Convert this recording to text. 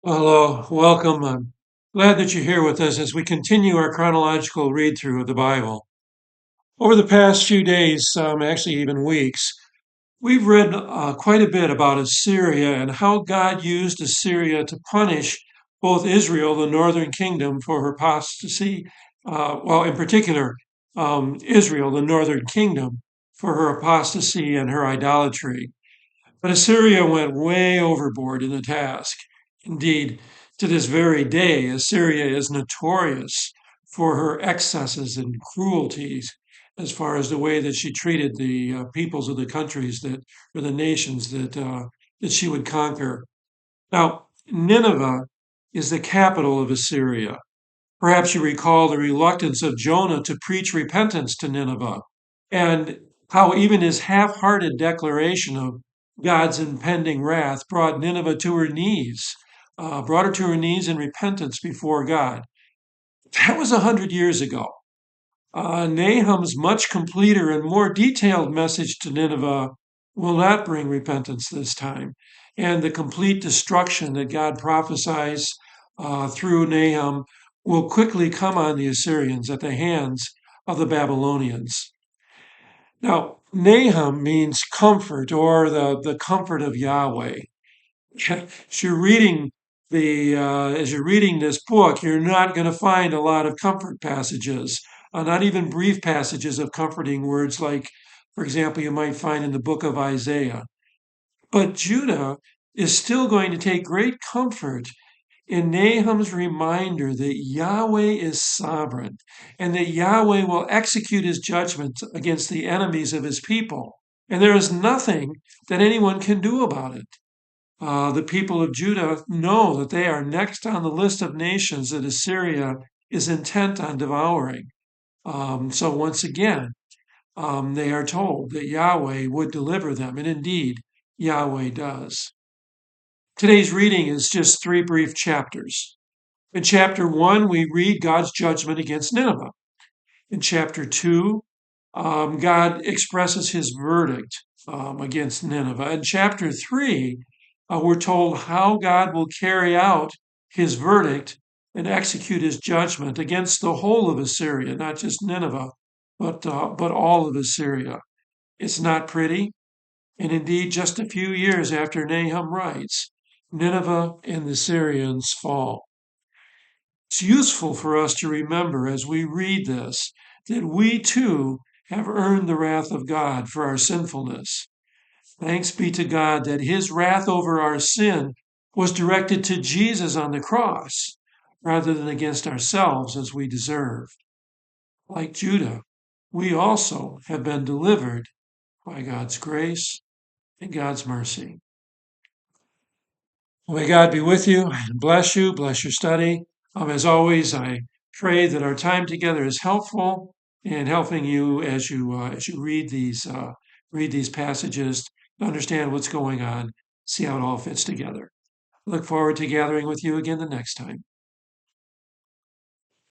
Hello, welcome. I'm glad that you're here with us as we continue our chronological read through of the Bible. Over the past few days, actually even weeks, we've read quite a bit about Assyria and how God used Assyria to punish both Israel, the northern kingdom, for her apostasy. In particular, Israel, the northern kingdom, for her apostasy and her idolatry. But Assyria went way overboard in the task. Indeed, to this very day, Assyria is notorious for her excesses and cruelties as far as the way that she treated the peoples of the countries or the nations that she would conquer. Now, Nineveh is the capital of Assyria. Perhaps you recall the reluctance of Jonah to preach repentance to Nineveh, and how even his half hearted declaration of God's impending wrath brought Nineveh to her knees, brought her to her knees in repentance before God. That was 100 years ago. Nahum's much completer and more detailed message to Nineveh will not bring repentance this time. And the complete destruction that God prophesies through Nahum will quickly come on the Assyrians at the hands of the Babylonians. Now, Nahum means comfort or the comfort of Yahweh. As you're reading as you're reading this book, you're not going to find a lot of comfort passages, not even brief passages of comforting words like, for example, you might find in the book of Isaiah. But Judah is still going to take great comfort in Nahum's reminder that Yahweh is sovereign and that Yahweh will execute his judgment against the enemies of his people. And there is nothing that anyone can do about it. The people of Judah know that they are next on the list of nations that Assyria is intent on devouring. So once again, they are told that Yahweh would deliver them, and indeed, Yahweh does. Today's reading is just three brief chapters. In chapter 1, we read God's judgment against Nineveh. In chapter 2, God expresses his verdict against Nineveh. In chapter 3, we're told how God will carry out his verdict and execute his judgment against the whole of Assyria, not just Nineveh, but all of Assyria. It's not pretty, and indeed, just a few years after Nahum writes, Nineveh and the Syrians fall. It's useful for us to remember as we read this that we too have earned the wrath of God for our sinfulness. Thanks be to God that his wrath over our sin was directed to Jesus on the cross rather than against ourselves as we deserve. Like Judah, we also have been delivered by God's grace and God's mercy. May God be with you and bless your study. As always, I pray that our time together is helpful in helping you as you read these passages to understand what's going on, see how it all fits together. Look forward to gathering with you again the next time.